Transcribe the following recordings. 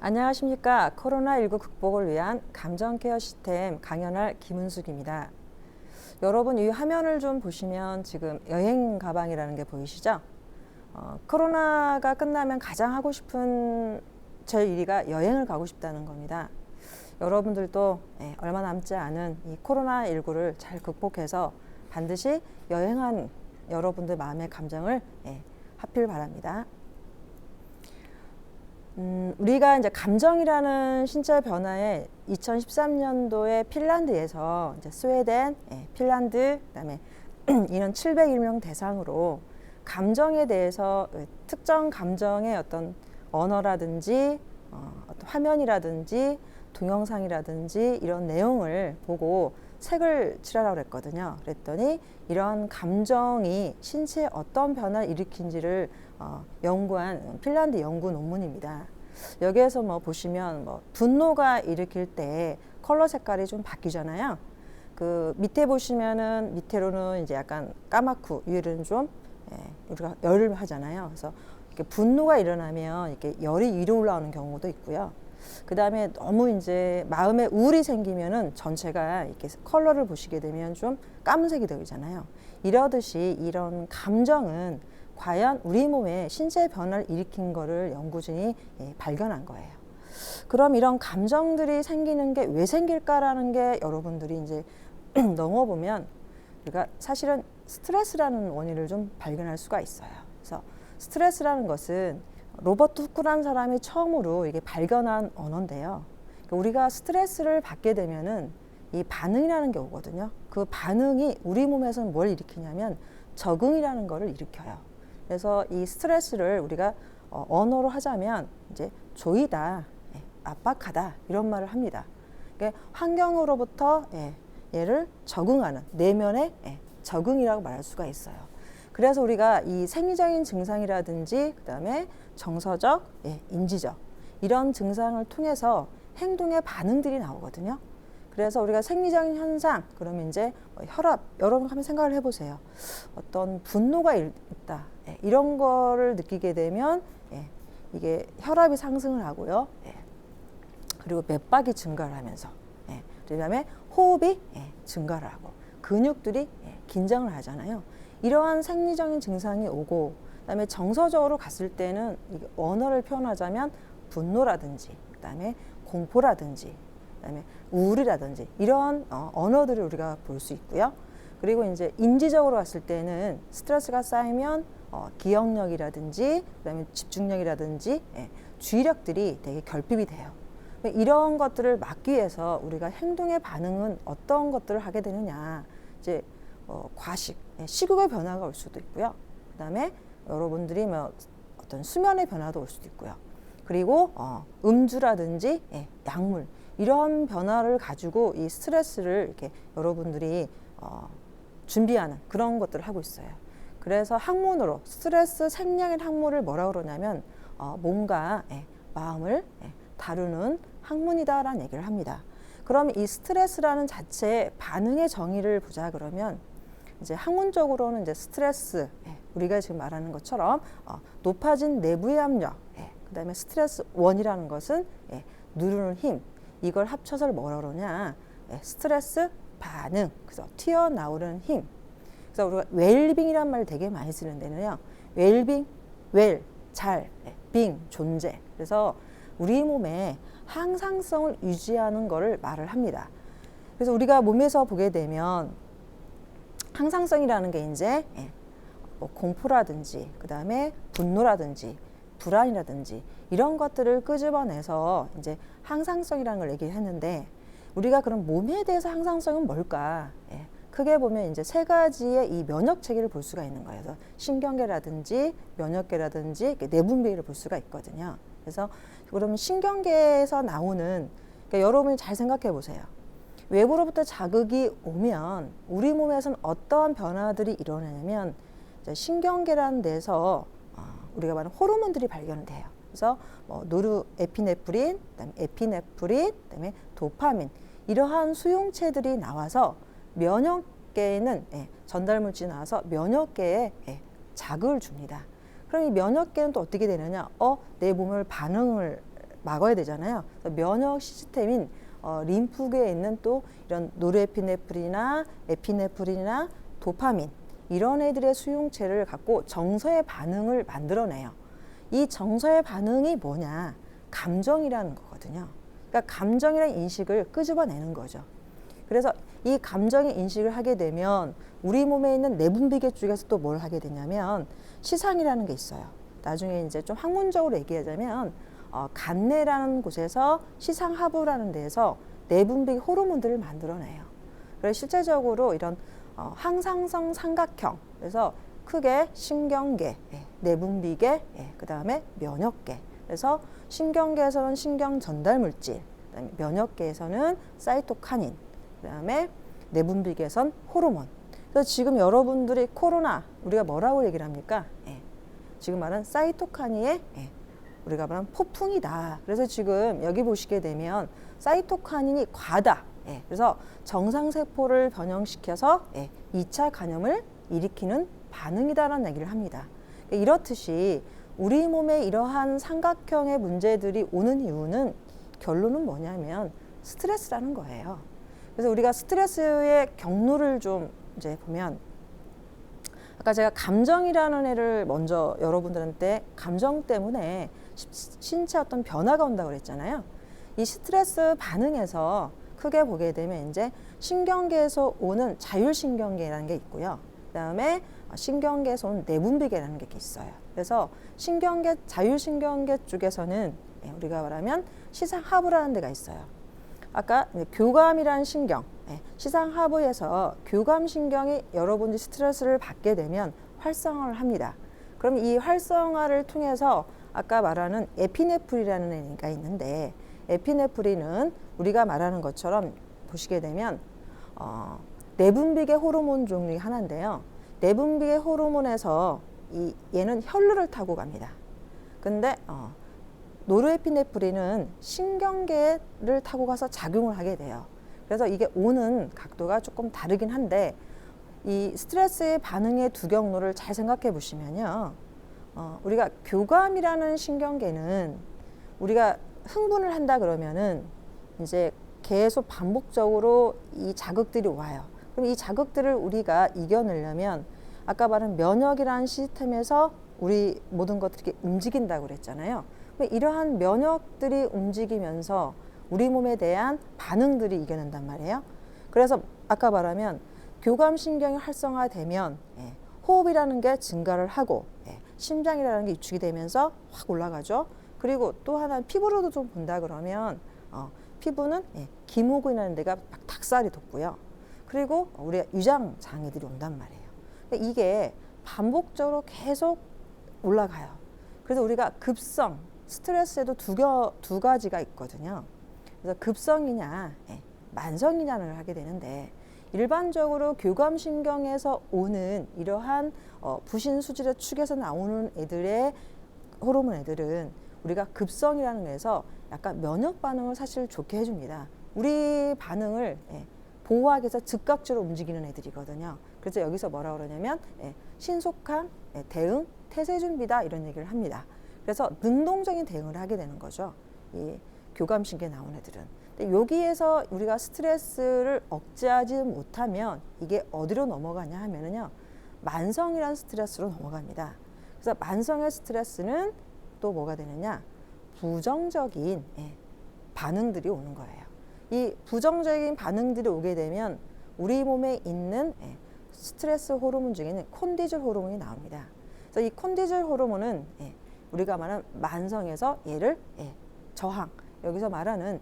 안녕하십니까. 코로나19 극복을 위한 감정케어 시스템 강연할 김은숙입니다. 여러분 이 화면을 좀 보시면 지금 여행 가방이라는 게 보이시죠? 코로나가 끝나면 가장 하고 싶은 제 1위가 여행을 가고 싶다는 겁니다. 여러분들도 얼마 남지 않은 이 코로나19를 잘 극복해서 반드시 여행한 여러분들 마음의 감정을 하필 바랍니다. 우리가 이제 감정이라는 신체 변화에 2013년도에 핀란드에서 이제 스웨덴, 핀란드, 그다음에 인원 701명 대상으로 감정에 대해서 특정 감정의 어떤 언어라든지 어떤 화면이라든지 동영상이라든지 이런 내용을 보고 색을 칠하라고 그랬거든요. 그랬더니 이런 감정이 신체에 어떤 변화를 일으킨지를 연구한 핀란드 연구 논문입니다. 여기에서 보시면 분노가 일으킬 때 컬러 색깔이 좀 바뀌잖아요. 그 밑에 보시면은 밑으로는 이제 약간 까맣고 위로는 좀 우리가 열을 하잖아요. 그래서 이렇게 분노가 일어나면 이렇게 열이 위로 올라오는 경우도 있고요. 그 다음에 너무 이제 마음에 우울이 생기면은 전체가 이렇게 컬러를 보시게 되면 좀 까만색이 되잖아요. 이러듯이 이런 감정은 과연 우리 몸에 신체 변화를 일으킨 거를 연구진이 발견한 거예요. 그럼 이런 감정들이 생기는 게 왜 생길까라는 게 여러분들이 이제 넘어보면 우리가 사실은 스트레스라는 원인을 좀 발견할 수가 있어요. 그래서 스트레스라는 것은 로버트 후크라는 사람이 처음으로 이게 발견한 언어인데요. 그러니까 우리가 스트레스를 받게 되면은 이 반응이라는 게 오거든요. 그 반응이 우리 몸에서는 뭘 일으키냐면 적응이라는 거를 일으켜요. 그래서 이 스트레스를 우리가 언어로 하자면 이제 조이다, 압박하다 이런 말을 합니다. 그러니까 환경으로부터 얘를 적응하는 내면의 적응이라고 말할 수가 있어요. 그래서 우리가 이 생리적인 증상이라든지 그다음에 정서적, 인지적 이런 증상을 통해서 행동의 반응들이 나오거든요. 그래서 우리가 생리적인 현상 그러면 이제 혈압 여러분 한번 생각을 해보세요. 어떤 분노가 있다 이런 거를 느끼게 되면 이게 혈압이 상승을 하고요. 그리고 맥박이 증가를 하면서 그다음에 호흡이 증가를 하고 근육들이 긴장을 하잖아요. 이러한 생리적인 증상이 오고 그다음에 정서적으로 갔을 때는 언어를 표현하자면 분노라든지 그다음에 공포라든지 그다음에 우울이라든지 이러한 언어들을 우리가 볼 수 있고요. 그리고 이제 인지적으로 갔을 때는 스트레스가 쌓이면 기억력이라든지 그다음에 집중력이라든지 주의력들이 되게 결핍이 돼요. 이런 것들을 막기 위해서 우리가 행동의 반응은 어떤 것들을 하게 되느냐 이제 과식, 식욕의 변화가 올 수도 있고요. 그다음에 여러분들이 어떤 수면의 변화도 올 수도 있고요. 그리고 음주라든지 약물 이런 변화를 가지고 이 스트레스를 이렇게 여러분들이 준비하는 그런 것들을 하고 있어요. 그래서 학문으로 스트레스 생략인 학문을 뭐라고 그러냐면 몸과 마음을 다루는 학문이다라는 얘기를 합니다. 그럼 이 스트레스라는 자체의 반응의 정의를 보자 그러면 이제 학문적으로는 이제 스트레스 우리가 지금 말하는 것처럼 높아진 내부의 압력 그다음에 스트레스 원이라는 것은 누르는 힘 이걸 합쳐서 뭐라 그러냐 스트레스 반응 그래서 튀어나오는 힘 그래서 우리가 웰빙이란 말을 되게 많이 쓰는데는요 웰빙 웰 잘 빙 존재 그래서 우리 몸에 항상성을 유지하는 거를 말을 합니다. 그래서 우리가 몸에서 보게 되면 항상성이라는 게 이제 공포라든지 그다음에 분노라든지 불안이라든지 이런 것들을 끄집어내서 이제 항상성이라는 걸 얘기했는데 우리가 그럼 몸에 대해서 항상성은 뭘까? 크게 보면 이제 세 가지의 이 면역 체계를 볼 수가 있는 거예요. 그래서 신경계라든지 면역계라든지 내분비를 볼 수가 있거든요. 그래서 그러면 신경계에서 나오는 그러니까 여러분이 잘 생각해 보세요. 외부로부터 자극이 오면 우리 몸에서는 어떠한 변화들이 일어나냐면 신경계라는 데서 우리가 말하는 호르몬들이 발견돼요. 그래서 노르에피네프린, 그다음에 에피네프린, 그다음에 도파민 이러한 수용체들이 나와서 면역계에는 전달물질이 나와서 면역계에 자극을 줍니다. 그럼 이 면역계는 또 어떻게 되느냐? 내 몸을 반응을 막아야 되잖아요. 면역 시스템인 림프계에 있는 또 이런 노르에피네프린이나 에피네프린이나 도파민 이런 애들의 수용체를 갖고 정서의 반응을 만들어내요. 이 정서의 반응이 뭐냐? 감정이라는 거거든요. 그러니까 감정이라는 인식을 끄집어내는 거죠. 그래서 이 감정의 인식을 하게 되면 우리 몸에 있는 내분비계 쪽에서 또 뭘 하게 되냐면 시상이라는 게 있어요. 나중에 이제 좀 학문적으로 얘기하자면 간내라는 곳에서 시상하부라는 데에서 내분비계 호르몬들을 만들어내요. 그래서 실제적으로 이런 항상성 삼각형, 그래서 크게 신경계, 내분비계, 그 다음에 면역계. 그래서 신경계에서는 신경 전달 물질, 그다음에 면역계에서는 사이토카닌, 그 다음에 내분비계에선 호르몬. 그래서 지금 여러분들이 코로나 우리가 뭐라고 얘기를 합니까? 지금 말한 사이토카닌의 우리가 말하는 폭풍이다. 그래서 지금 여기 보시게 되면 사이토카닌이 과다. 그래서 정상세포를 변형시켜서 2차 감염을 일으키는 반응이다라는 얘기를 합니다. 이렇듯이 우리 몸에 이러한 삼각형의 문제들이 오는 이유는 결론은 뭐냐면 스트레스라는 거예요. 그래서 우리가 스트레스의 경로를 좀 이제 보면 아까 제가 감정이라는 애를 먼저 여러분들한테 감정 때문에 신체 어떤 변화가 온다고 그랬잖아요. 이 스트레스 반응에서 크게 보게 되면 이제 신경계에서 오는 자율신경계라는 게 있고요. 그다음에 신경계에서 온 내분비계라는 게 있어요. 그래서 신경계, 자율신경계 쪽에서는 우리가 말하면 시상하부라는 데가 있어요. 아까 교감이라는 신경, 시상하부에서 교감신경이 여러분들이 스트레스를 받게 되면 활성화를 합니다. 그럼 이 활성화를 통해서 아까 말하는 에피네프린이라는 애가 있는데 에피네프린은 우리가 말하는 것처럼 보시게 되면 내분비계 호르몬 종류의 하나인데요. 내분비계 호르몬에서 얘는 혈루를 타고 갑니다. 근데 노르에피네프린은 신경계를 타고 가서 작용을 하게 돼요. 그래서 이게 오는 각도가 조금 다르긴 한데 이 스트레스의 반응의 두 경로를 잘 생각해 보시면요. 우리가 교감이라는 신경계는 우리가 흥분을 한다 그러면은 이제 계속 반복적으로 이 자극들이 와요. 그럼 이 자극들을 우리가 이겨내려면 아까 말한 면역이라는 시스템에서 우리 모든 것들이 이렇게 움직인다고 그랬잖아요. 이러한 면역들이 움직이면서 우리 몸에 대한 반응들이 이겨낸단 말이에요. 그래서 아까 말하면 교감신경이 활성화되면 호흡이라는 게 증가를 하고 심장이라는 게 위축이 되면서 확 올라가죠. 그리고 또 하나 피부로도 좀 본다 그러면 피부는 기모근이라는 데가 막 닭살이 돋고요. 그리고 우리가 위장 장애들이 온단 말이에요. 그러니까 이게 반복적으로 계속 올라가요. 그래서 우리가 급성 스트레스에도 두 가지가 있거든요. 그래서 급성이냐 만성이냐를 하게 되는데 일반적으로 교감신경에서 오는 이러한 부신 수질의 축에서 나오는 애들의 호르몬 애들은 우리가 급성이라는 거에서 약간 면역 반응을 사실 좋게 해줍니다. 우리 반응을 보호하기 위해서 즉각적으로 움직이는 애들이거든요. 그래서 여기서 뭐라고 그러냐면 신속한 대응, 태세 준비다 이런 얘기를 합니다. 그래서 능동적인 대응을 하게 되는 거죠. 이 교감신경에 나온 애들은. 근데 여기에서 우리가 스트레스를 억제하지 못하면 이게 어디로 넘어가냐 하면은요. 만성이라는 스트레스로 넘어갑니다. 그래서 만성의 스트레스는 또 뭐가 되느냐? 부정적인 반응들이 오는 거예요. 이 부정적인 반응들이 오게 되면 우리 몸에 있는 스트레스 호르몬 중에는 콘티졸 호르몬이 나옵니다. 그래서 이 콘티졸 호르몬은 우리가 말하는 만성에서 얘를 저항, 여기서 말하는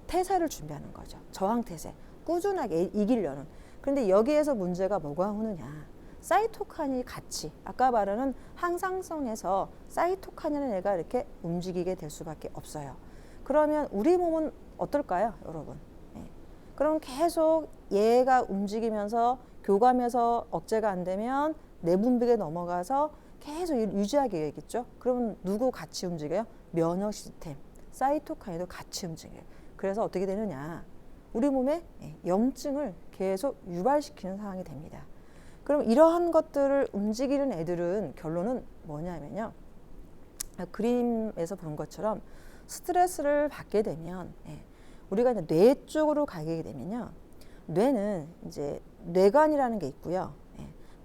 태세를 준비하는 거죠. 저항 태세, 꾸준하게 이기려는. 그런데 여기에서 문제가 뭐가 오느냐? 사이토카닌이 같이 아까 말하는 항상성에서 사이토카닌은 얘가 이렇게 움직이게 될 수밖에 없어요. 그러면 우리 몸은 어떨까요, 여러분? 그럼 계속 얘가 움직이면서 교감에서 억제가 안 되면 내분비계 넘어가서 계속 유지하게 되겠죠. 그러면 누구 같이 움직여요? 면역 시스템, 사이토카닌도 같이 움직여요. 그래서 어떻게 되느냐? 우리 몸에 염증을 계속 유발시키는 상황이 됩니다. 그럼 이러한 것들을 움직이는 애들은 결론은 뭐냐면요. 그림에서 본 것처럼 스트레스를 받게 되면 우리가 이제 뇌 쪽으로 가게 되면요. 뇌는 이제 뇌관이라는 게 있고요.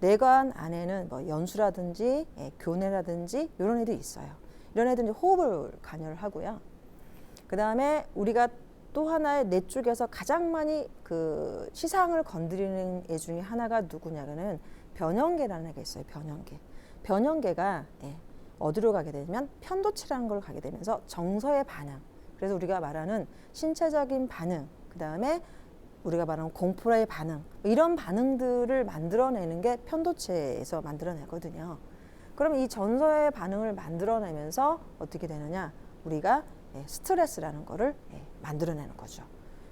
뇌관 안에는 뭐 연수라든지 교내라든지 이런 애들이 있어요. 이런 애들은 이제 호흡을 관여를 하고요. 그 다음에 우리가 또 하나의 뇌 쪽에서 가장 많이 그 시상을 건드리는 애 중에 하나가 누구냐면은 변형계라는 애가 있어요. 변형계. 변형계가 어디로 가게 되면 편도체라는 걸 가게 되면서 정서의 반응. 그래서 우리가 말하는 신체적인 반응, 그 다음에 우리가 말하는 공포의 반응, 이런 반응들을 만들어내는 게 편도체에서 만들어내거든요. 그럼 이 전서의 반응을 만들어내면서 어떻게 되느냐? 우리가 스트레스라는 거를 만들어내는 거죠.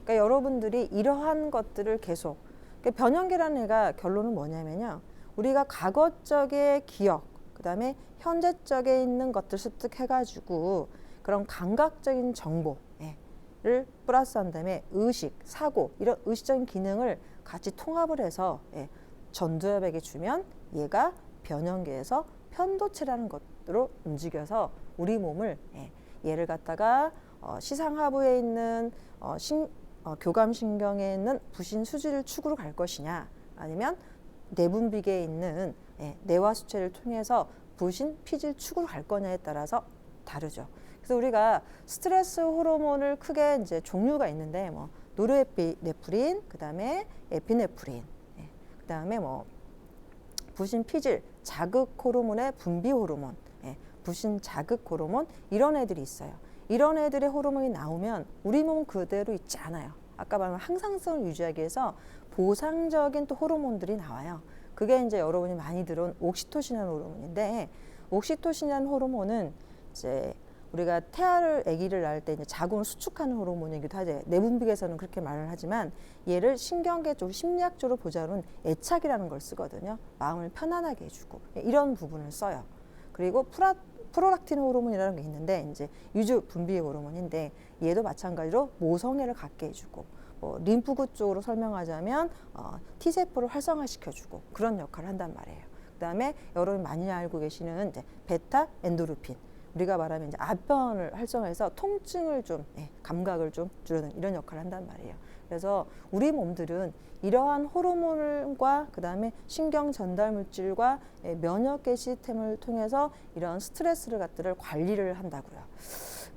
그러니까 여러분들이 이러한 것들을 계속, 그러니까 변형계라는 애가 결론은 뭐냐면요. 우리가 과거적의 기억, 그 다음에 현재적에 있는 것들 습득해가지고 그런 감각적인 정보를 플러스한 다음에 의식, 사고, 이런 의식적인 기능을 같이 통합을 해서 전두엽에게 주면 얘가 변형계에서 편도체라는 것으로 움직여서 우리 몸을 얘를 갖다가 시상하부에 있는 교감신경에 있는 부신 수지를 축으로 갈 것이냐, 아니면 내분비계에 있는 뇌와 수체를 통해서 부신 피질 축으로 갈 거냐에 따라서 다르죠. 그래서 우리가 스트레스 호르몬을 크게 이제 종류가 있는데 뭐 노르에피네프린, 그다음에 에피네프린, 그다음에 뭐 부신 피질 자극 호르몬의 분비 호르몬, 부신 자극 호르몬, 이런 애들이 있어요. 이런 애들의 호르몬이 나오면 우리 몸은 그대로 있지 않아요. 아까 말한 항상성을 유지하기 위해서 보상적인 또 호르몬들이 나와요. 그게 이제 여러분이 많이 들은 옥시토신이라는 호르몬인데, 옥시토신이라는 호르몬은 이제 우리가 아기를 낳을 때 이제 자궁을 수축하는 호르몬이기도 하죠. 내분비계에서는 그렇게 말을 하지만 얘를 신경계 쪽, 심리학적으로 보자면 애착이라는 걸 쓰거든요. 마음을 편안하게 해주고 이런 부분을 써요. 그리고 프로락틴 호르몬이라는 게 있는데 이제 유주 분비 호르몬인데 얘도 마찬가지로 모성애를 갖게 해주고, 림프구 쪽으로 설명하자면 T세포를 활성화시켜주고 그런 역할을 한단 말이에요. 그다음에 여러분이 많이 알고 계시는 이제 베타 엔도르핀, 우리가 말하면 이제 아편을 활성화해서 통증을 좀 감각을 좀 줄여드는 이런 역할을 한단 말이에요. 그래서 우리 몸들은 이러한 호르몬과 그다음에 신경 전달 물질과 면역계 시스템을 통해서 이런 스트레스를 갖들을 관리를 한다고요.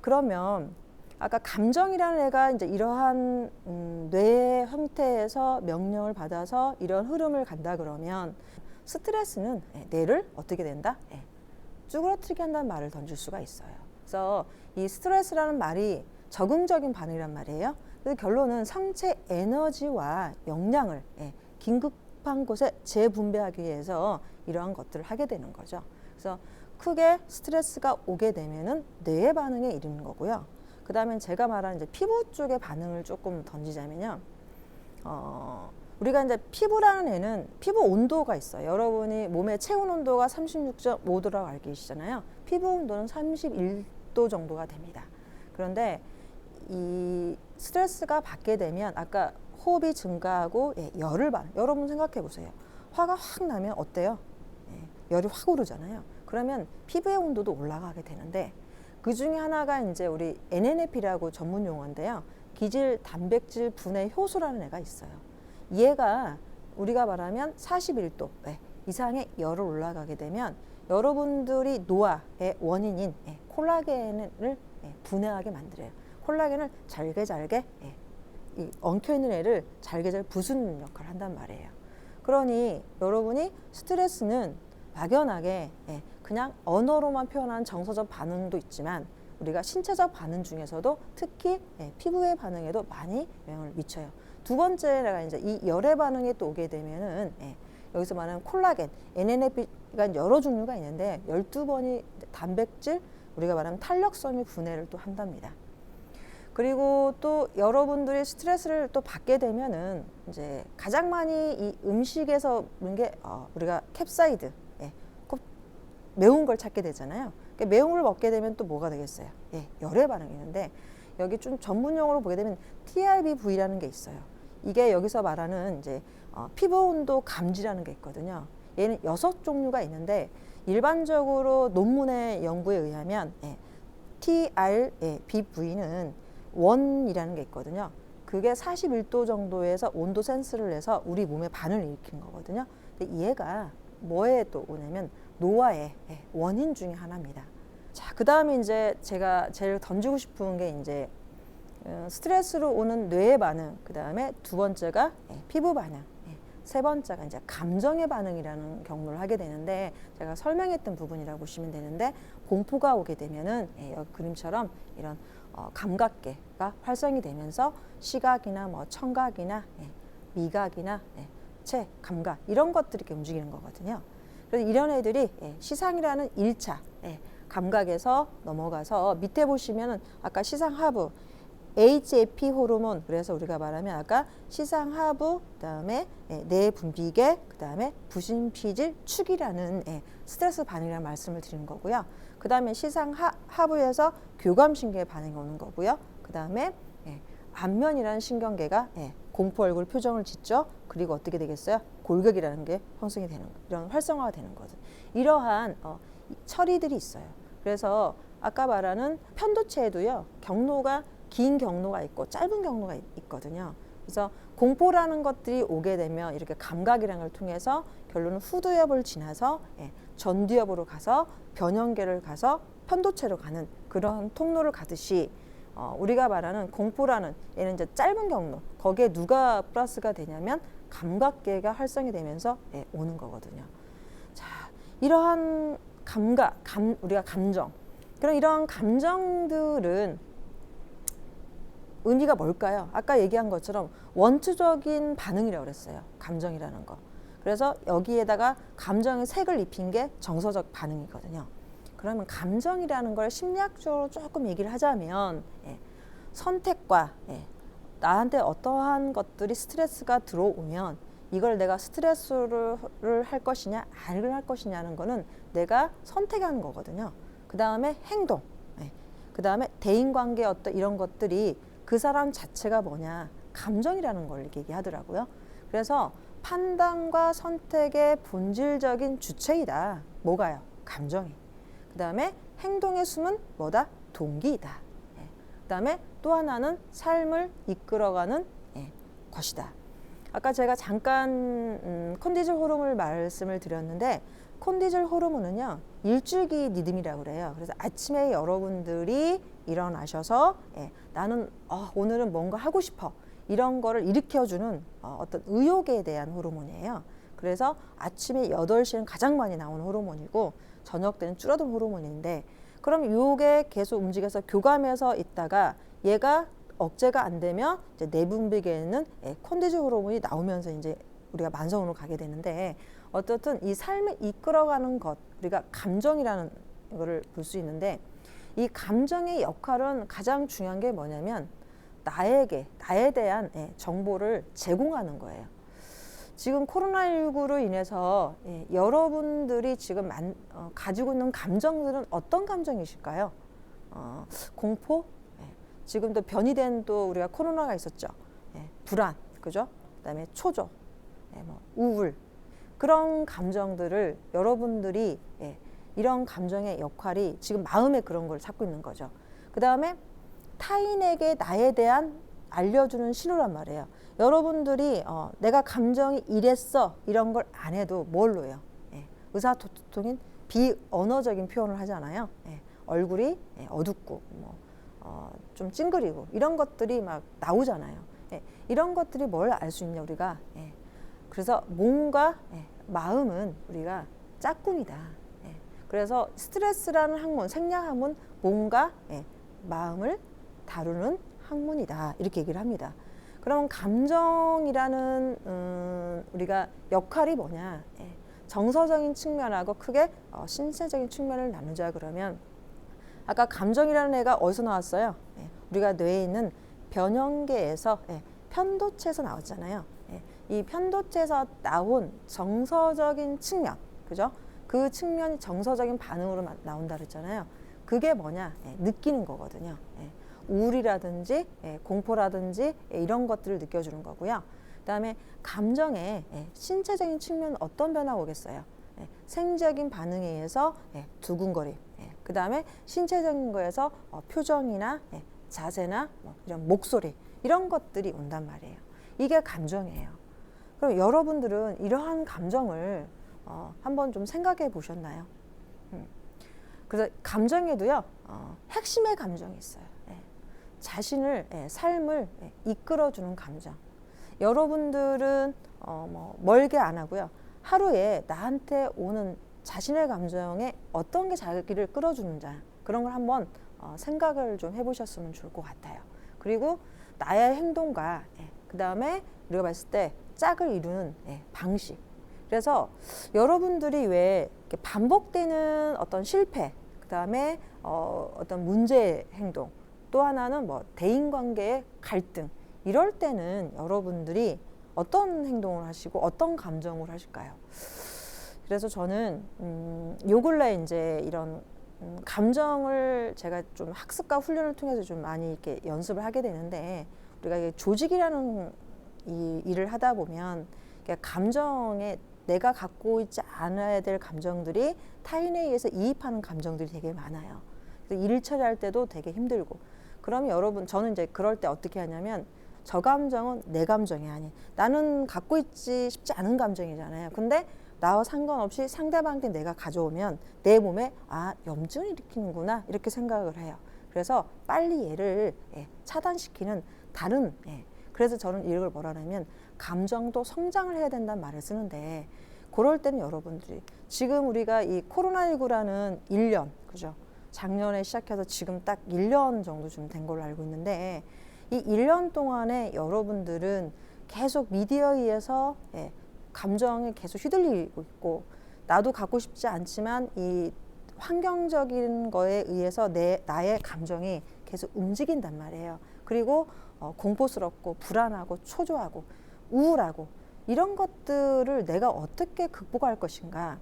그러면 아까 감정이라는 애가 이제 이러한 뇌의 형태에서 명령을 받아서 이런 흐름을 간다 그러면 스트레스는 뇌를 어떻게 된다? 쭈그러뜨리게 한다는 말을 던질 수가 있어요. 그래서 이 스트레스라는 말이 적응적인 반응이란 말이에요. 그래서 결론은 상체 에너지와 역량을 긴급한 곳에 재분배하기 위해서 이러한 것들을 하게 되는 거죠. 그래서 크게 스트레스가 오게 되면은 뇌의 반응에 이르는 거고요. 그 다음에 제가 말하는 이제 피부 쪽의 반응을 조금 던지자면요. 우리가 이제 피부라는 애는 피부 온도가 있어요. 여러분이 몸의 체온 온도가 36.5도라고 알고 계시잖아요. 피부 온도는 31도 정도가 됩니다. 그런데 이 스트레스가 받게 되면 아까 호흡이 증가하고 열을 받는, 여러분 생각해 보세요. 화가 확 나면 어때요? 열이 확 오르잖아요. 그러면 피부의 온도도 올라가게 되는데 그 중에 하나가 이제 우리 NNF라고 전문 용어인데요. 기질 단백질 분해 효소라는 애가 있어요. 얘가 우리가 말하면 41도 이상의 열을 올라가게 되면 여러분들이 노화의 원인인 콜라겐을 분해하게 만들어요. 콜라겐을 잘게 이 엉켜있는 애를 잘게 부수는 역할을 한단 말이에요. 그러니 여러분이 스트레스는 막연하게 그냥 언어로만 표현한 정서적 반응도 있지만 우리가 신체적 반응 중에서도 특히 피부의 반응에도 많이 영향을 미쳐요. 두 번째가 이제 이 열의 반응에 또 오게 되면은 여기서 말하는 콜라겐, NNF가 여러 종류가 있는데 12번이 단백질, 우리가 말하면 탄력섬유 분해를 또 한답니다. 그리고 또 여러분들이 스트레스를 또 받게 되면은 이제 가장 많이 이 음식에서 먹는 게 우리가 캡사이드, 매운 걸 찾게 되잖아요. 그러니까 매운 걸 먹게 되면 또 뭐가 되겠어요? 열의 반응이 있는데 여기 좀 전문 용어로 보게 되면 TRBV라는 게 있어요. 이게 여기서 말하는 이제 피부 온도 감지라는 게 있거든요. 얘는 6종류가 있는데 일반적으로 논문의 연구에 의하면 TRBV는 원이라는 게 있거든요. 그게 41도 정도에서 온도 센스를 해서 우리 몸에 반응을 일으키는 거거든요. 근데 얘가 뭐에 또 오냐면 노화의 원인 중에 하나입니다. 자, 그 다음에 이제 제가 제일 던지고 싶은 게 이제 스트레스로 오는 뇌의 반응, 그 다음에 두 번째가 피부 반응, 세 번째가 이제 감정의 반응이라는 경로를 하게 되는데, 제가 설명했던 부분이라고 보시면 되는데, 공포가 오게 되면은 여기 그림처럼 이런 감각계가 활성이 되면서 시각이나 뭐 청각이나 미각이나 감각 이런 것들이 이렇게 움직이는 거거든요. 그래서 이런 애들이 시상이라는 1차 감각에서 넘어가서 밑에 보시면은 아까 시상하부 HAP 호르몬, 그래서 우리가 말하면 아까 시상하부, 그다음에 내분비계, 그다음에 부신피질 축이라는 스트레스 반응이라는 말씀을 드리는 거고요. 그다음에 시상하부에서 교감신경의 반응이 오는 거고요. 그다음에 안면이라는 신경계가 공포 얼굴 표정을 짓죠. 그리고 어떻게 되겠어요? 골격이라는 게 형성이 되는 거, 이런 활성화가 되는 거죠. 이러한 처리들이 있어요. 그래서 아까 말하는 편도체에도요, 경로가 긴 경로가 있고 짧은 경로가 있거든요. 그래서 공포라는 것들이 오게 되면 이렇게 감각이라는 걸 통해서 결론은 후두엽을 지나서 전두엽으로 가서 변형계를 가서 편도체로 가는 그런 통로를 가듯이 우리가 말하는 공포라는 얘는 이제 짧은 경로, 거기에 누가 플러스가 되냐면 감각계가 활성이 되면서 오는 거거든요. 자, 이러한 우리가 감정, 그런 이러한 감정들은 의미가 뭘까요? 아까 얘기한 것처럼 원초적인 반응이라고 그랬어요. 감정이라는 거. 그래서 여기에다가 감정의 색을 입힌 게 정서적 반응이거든요. 그러면 감정이라는 걸 심리학적으로 조금 얘기를 하자면 선택과 나한테 어떠한 것들이 스트레스가 들어오면 이걸 내가 스트레스를 할 것이냐 아니를 할 것이냐는 거는 내가 선택하는 거거든요. 그 다음에 행동, 그 다음에 대인관계 어떤 이런 것들이 그 사람 자체가 뭐냐, 감정이라는 걸 얘기하더라고요. 그래서 판단과 선택의 본질적인 주체이다. 뭐가요? 감정이. 그 다음에 행동의 숨은 뭐다? 동기이다. 그 다음에 또 하나는 삶을 이끌어가는 것이다. 아까 제가 잠깐 콘티졸 호르몬을 말씀을 드렸는데, 콘티졸 호르몬은요 일주기 리듬이라고 그래요. 그래서 아침에 여러분들이 일어나셔서 나는 오늘은 뭔가 하고 싶어, 이런 거를 일으켜주는 어떤 의욕에 대한 호르몬이에요. 그래서 아침에 8시는 가장 많이 나오는 호르몬이고 저녁 때는 줄어든 호르몬인데, 그럼 요게 계속 움직여서 교감해서 있다가 얘가 억제가 안 되면 이제 내분비계에는 콘티졸 호르몬이 나오면서 이제 우리가 만성으로 가게 되는데, 어떻든 이 삶을 이끌어가는 것, 우리가 감정이라는 거를 볼 수 있는데, 이 감정의 역할은 가장 중요한 게 뭐냐면 나에 대한 정보를 제공하는 거예요. 지금 코로나19로 인해서 여러분들이 지금 가지고 있는 감정들은 어떤 감정이실까요? 공포? 지금도 변이된 또 우리가 코로나가 있었죠. 불안, 그죠? 그다음에 초조, 뭐 우울, 그런 감정들을 여러분들이 이런 감정의 역할이 지금 마음에 그런 걸 찾고 있는 거죠. 그 다음에 타인에게 나에 대한 알려주는 신호란 말이에요. 여러분들이 내가 감정이 이랬어 이런 걸 안 해도 뭘로 해요? 의사소통인 비언어적인 표현을 하잖아요. 얼굴이 어둡고 좀 찡그리고 이런 것들이 막 나오잖아요. 이런 것들이 뭘 알 수 있냐 우리가. 그래서 몸과 마음은 우리가 짝꿍이다. 그래서 스트레스라는 학문, 생략학문, 몸과 마음을 다루는 학문이다. 이렇게 얘기를 합니다. 그럼 감정이라는 우리가 역할이 뭐냐? 정서적인 측면하고 크게 신체적인 측면을 나누자 그러면, 아까 감정이라는 애가 어디서 나왔어요? 우리가 뇌에 있는 변형계에서 편도체에서 나왔잖아요. 이 편도체에서 나온 정서적인 측면, 그죠? 그 측면이 정서적인 반응으로 나온다 그랬잖아요. 그게 뭐냐? 느끼는 거거든요. 우울이라든지 공포라든지 이런 것들을 느껴주는 거고요. 그다음에 감정의 신체적인 측면은 어떤 변화가 오겠어요? 생리적인 반응에 의해서 두근거림, 그 다음에 신체적인 거에서 표정이나 자세나 뭐 이런 목소리 이런 것들이 온단 말이에요. 이게 감정이에요. 그럼 여러분들은 이러한 감정을 한번 좀 생각해 보셨나요? 그래서 감정에도요, 핵심의 감정이 있어요. 자신을, 삶을 이끌어주는 감정. 여러분들은 뭐 멀게 안 하고요. 하루에 나한테 오는 자신의 감정에 어떤 게 자기를 끌어주는지 그런 걸 한번 생각을 좀 해보셨으면 좋을 것 같아요. 그리고 나의 행동과 그 다음에 우리가 봤을 때 짝을 이루는 방식. 그래서 여러분들이 왜 이렇게 반복되는 어떤 실패, 그 다음에 어떤 문제 행동, 또 하나는 뭐 대인관계의 갈등, 이럴 때는 여러분들이 어떤 행동을 하시고 어떤 감정을 하실까요? 그래서 저는 요 근래 이제 이런 감정을 제가 좀 학습과 훈련을 통해서 좀 많이 이렇게 연습을 하게 되는데, 우리가 조직이라는 이 일을 하다 보면 감정에 내가 갖고 있지 않아야 될 감정들이 타인에 의해서 이입하는 감정들이 되게 많아요. 그래서 일 처리할 때도 되게 힘들고. 그러면 여러분, 저는 이제 그럴 때 어떻게 하냐면, 저 감정은 내 감정이 아닌, 나는 갖고 있지 싶지 않은 감정이잖아요. 근데 나와 상관없이 상대방한테 내가 가져오면 내 몸에 염증을 일으키는구나 이렇게 생각을 해요. 그래서 빨리 얘를 차단시키는 다른 그래서 저는 이걸 뭐라 하냐면 감정도 성장을 해야 된다는 말을 쓰는데, 그럴 때는 여러분들이 지금 우리가 이 코로나19라는 1년, 그죠? 작년에 시작해서 지금 딱 1년 정도 좀 된 걸로 알고 있는데, 이 1년 동안에 여러분들은 계속 미디어에 의해서 감정에 계속 휘둘리고 있고, 나도 갖고 싶지 않지만 이 환경적인 거에 의해서 나의 감정이 계속 움직인단 말이에요. 그리고 공포스럽고 불안하고 초조하고 우울하고 이런 것들을 내가 어떻게 극복할 것인가.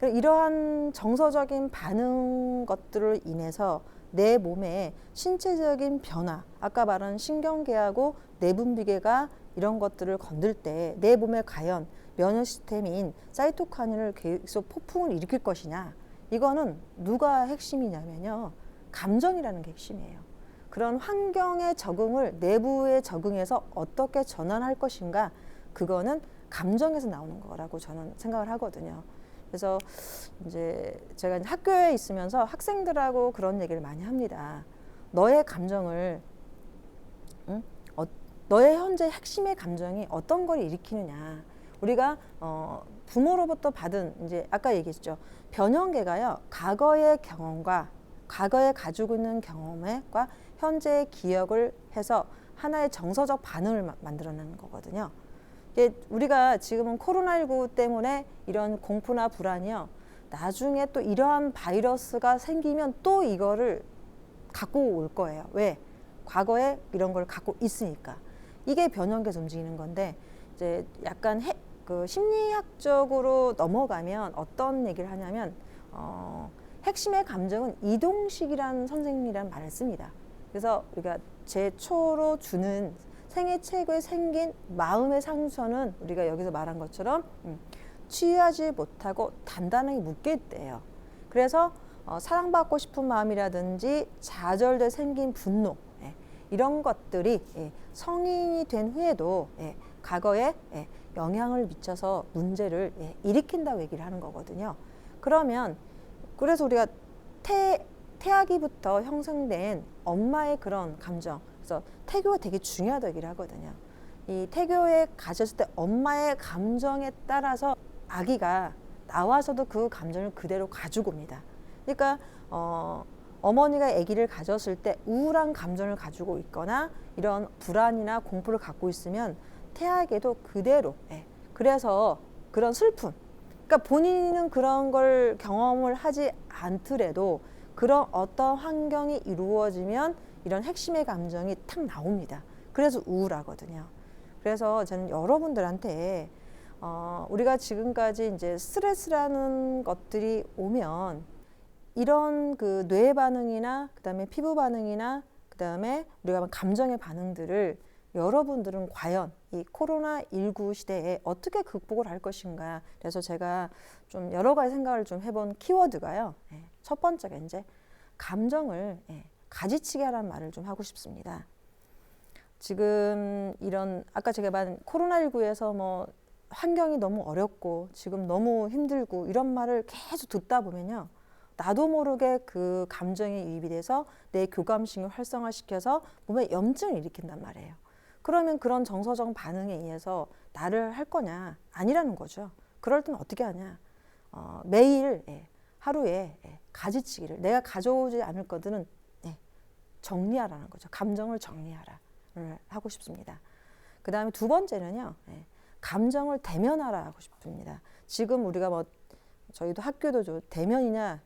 이러한 정서적인 반응 것들을 인해서 내 몸에 신체적인 변화, 아까 말한 신경계하고 내분비계가 이런 것들을 건들 때 내 몸에 과연 면역 시스템인 사이토카닌을 계속 폭풍을 일으킬 것이냐. 이거는 누가 핵심이냐면요, 감정이라는 게 핵심이에요. 그런 환경의 적응을 내부에 적응해서 어떻게 전환할 것인가, 그거는 감정에서 나오는 거라고 저는 생각을 하거든요. 그래서 이제 제가 학교에 있으면서 학생들하고 그런 얘기를 많이 합니다. 너의 감정을, 너의 현재 핵심의 감정이 어떤 걸 일으키느냐. 우리가 부모로부터 받은, 이제 아까 얘기했죠. 변형계가요, 과거의 경험과 과거에 가지고 있는 경험과 현재의 기억을 해서 하나의 정서적 반응을 만들어내는 거거든요. 우리가 지금은 코로나19 때문에 이런 공포나 불안이요, 나중에 또 이러한 바이러스가 생기면 또 이거를 갖고 올 거예요. 왜? 과거에 이런 걸 갖고 있으니까. 이게 변형계에서 움직이는 건데, 이제 약간 그 심리학적으로 넘어가면 어떤 얘기를 하냐면, 핵심의 감정은 이동식이라는 선생님이라는 말을 씁니다. 그래서 우리가 제초로 주는 생애 최고에 생긴 마음의 상처는 우리가 여기서 말한 것처럼 치유하지 못하고 단단하게 묶여 있대요. 그래서 사랑받고 싶은 마음이라든지 좌절돼 생긴 분노, 이런 것들이 성인이 된 후에도 과거에 영향을 미쳐서 문제를 일으킨다고 얘기를 하는 거거든요. 그래서 우리가 태아기부터 형성된 엄마의 그런 감정, 그래서 태교가 되게 중요하다고 얘기를 하거든요. 이 태교에 가셨을 때 엄마의 감정에 따라서 아기가 나와서도 그 감정을 그대로 가지고 옵니다. 그러니까 어머니가 아기를 가졌을 때 우울한 감정을 가지고 있거나 이런 불안이나 공포를 갖고 있으면 태아에게도 그대로, 그래서 그런 슬픔, 그러니까 본인은 그런 걸 경험을 하지 않더라도 그런 어떤 환경이 이루어지면 이런 핵심의 감정이 탁 나옵니다. 그래서 우울하거든요. 그래서 저는 여러분들한테 우리가 지금까지 이제 스트레스라는 것들이 오면 이런 그 뇌 반응이나 그다음에 피부 반응이나 그다음에 우리가 감정의 반응들을 여러분들은 과연 이 코로나19 시대에 어떻게 극복을 할 것인가. 그래서 제가 좀 여러 가지 생각을 좀 해본 키워드가요. 첫 번째가 이제 감정을 가지치게 하라는 말을 좀 하고 싶습니다. 지금 이런 아까 제가 말한 코로나19에서 뭐 환경이 너무 어렵고 지금 너무 힘들고 이런 말을 계속 듣다 보면요. 나도 모르게 그 감정에 이입이 돼서 내 교감신경을 활성화시켜서 몸에 염증을 일으킨단 말이에요. 그러면 그런 정서적 반응에 의해서 나를 할 거냐? 아니라는 거죠. 그럴 땐 어떻게 하냐? 매일 하루에 가지치기를 내가 가져오지 않을 것들은 정리하라는 거죠. 감정을 정리하라를 하고 싶습니다. 그 다음에 두 번째는요. 감정을 대면하라 하고 싶습니다. 지금 우리가 뭐 저희도 학교도 대면이냐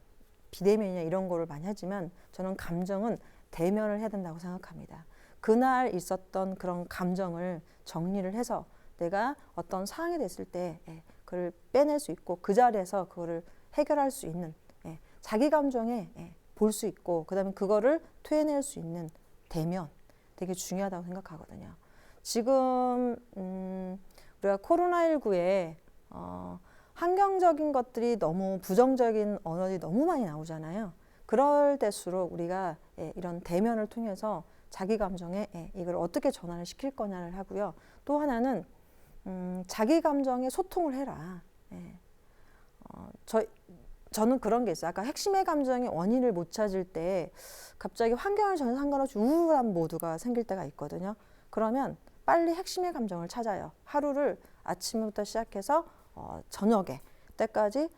비대면이냐 이런 거를 많이 하지만 저는 감정은 대면을 해야 된다고 생각합니다. 그날 있었던 그런 감정을 정리를 해서 내가 어떤 상황이 됐을 때 그걸 빼낼 수 있고 그 자리에서 그거를 해결할 수 있는 자기 감정에 볼 수 있고 그다음에 그거를 토해낼 수 있는 대면 되게 중요하다고 생각하거든요. 지금 우리가 코로나19에 환경적인 것들이 너무 부정적인 언어들이 너무 많이 나오잖아요. 그럴 때일수록 우리가 이런 대면을 통해서 자기 감정에 이걸 어떻게 전환을 시킬 거냐를 하고요. 또 하나는 자기 감정에 소통을 해라. 저는 그런 게 있어요. 아까 핵심의 감정의 원인을 못 찾을 때 갑자기 환경을 전혀 상관없이 우울한 모드가 생길 때가 있거든요. 그러면 빨리 핵심의 감정을 찾아요. 하루를 아침부터 시작해서 저녁에 때까지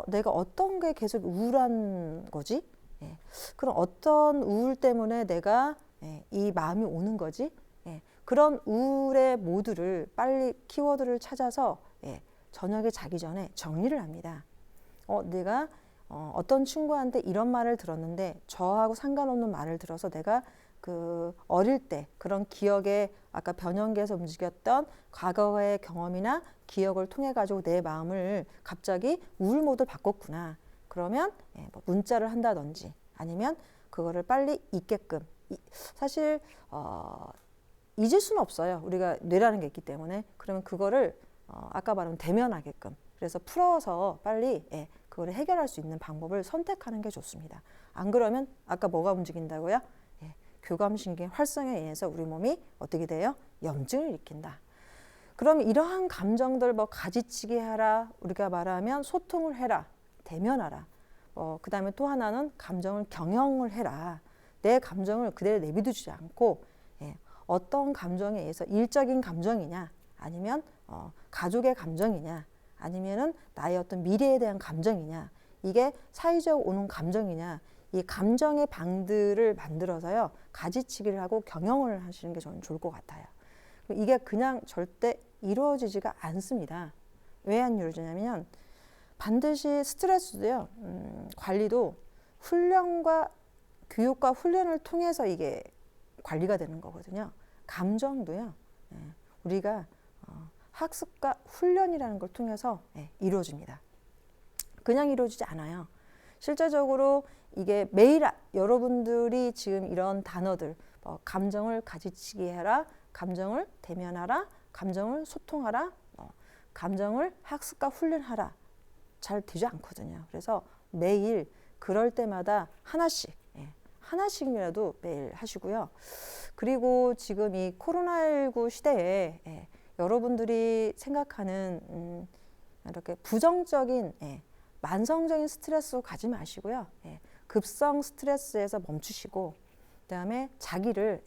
내가 어떤 게 계속 우울한 거지? 그럼 어떤 우울 때문에 내가 이 마음이 오는 거지? 그런 우울의 모드를 빨리 키워드를 찾아서 저녁에 자기 전에 정리를 합니다. 내가 어떤 친구한테 이런 말을 들었는데 저하고 상관없는 말을 들어서 내가 그 어릴 때 그런 기억에 아까 변형계에서 움직였던 과거의 경험이나 기억을 통해 가지고 내 마음을 갑자기 우울 모드를 바꿨구나. 그러면 뭐 문자를 한다든지 아니면 그거를 빨리 잊게끔 사실 잊을 수는 없어요. 우리가 뇌라는 게 있기 때문에 그러면 그거를 아까 말한 대면하게끔 그래서 풀어서 빨리 그거를 해결할 수 있는 방법을 선택하는 게 좋습니다. 안 그러면 아까 뭐가 움직인다고요? 교감신경 활성에 의해서 우리 몸이 어떻게 돼요? 염증을 일으킨다. 그러면 이러한 감정들 뭐 가지치기 하라, 우리가 말하면 소통을 해라, 대면하라. 그 다음에 또 하나는 감정을 경영을 해라. 내 감정을 그대로 내비두지 않고 어떤 감정에 의해서 일적인 감정이냐 아니면 가족의 감정이냐 아니면은 나의 어떤 미래에 대한 감정이냐 이게 사회적으로 오는 감정이냐 이 감정의 방들을 만들어서요 가지치기를 하고 경영을 하시는 게 저는 좋을 것 같아요. 이게 그냥 절대 이루어지지가 않습니다. 왜 안 이루어지냐면 반드시 스트레스도요 관리도 훈련과 교육과 훈련을 통해서 이게 관리가 되는 거거든요. 감정도요 우리가 학습과 훈련이라는 걸 통해서 이루어집니다. 그냥 이루어지지 않아요. 실제적으로 이게 매일 여러분들이 지금 이런 단어들 감정을 가지치기 해라, 감정을 대면하라, 감정을 소통하라, 감정을 학습과 훈련하라 잘 되지 않거든요. 그래서 매일 그럴 때마다 하나씩이라도 매일 하시고요. 그리고 지금 이 코로나19 시대에 여러분들이 생각하는 이렇게 부정적인 만성적인 스트레스 가지 마시고요. 급성 스트레스에서 멈추시고 그다음에 자기를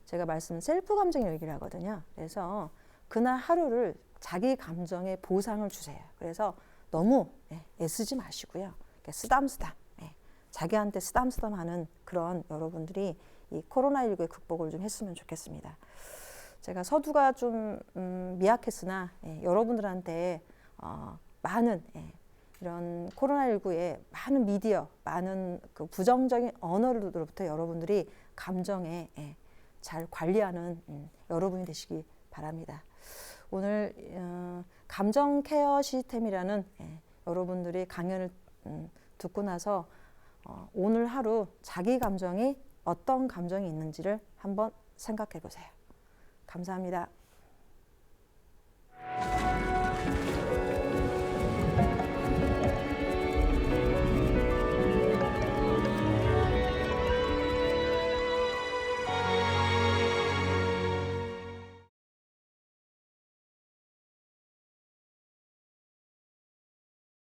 제가 말씀 셀프 감정 얘기를 하거든요. 그래서 그날 하루를 자기 감정에 보상을 주세요. 그래서 너무 애쓰지 마시고요. 쓰담쓰담 자기한테 쓰담쓰담하는 그런 여러분들이 이 코로나19의 극복을 좀 했으면 좋겠습니다. 제가 서두가 좀 미약했으나 여러분들한테 많은 이런 코로나19의 많은 미디어, 많은 그 부정적인 언어로부터 여러분들이 감정에 잘 관리하는 여러분이 되시기 바랍니다. 오늘 감정 케어 시스템이라는 여러분들이 강연을 듣고 나서 오늘 하루 자기 감정이 어떤 감정이 있는지를 한번 생각해 보세요. 감사합니다.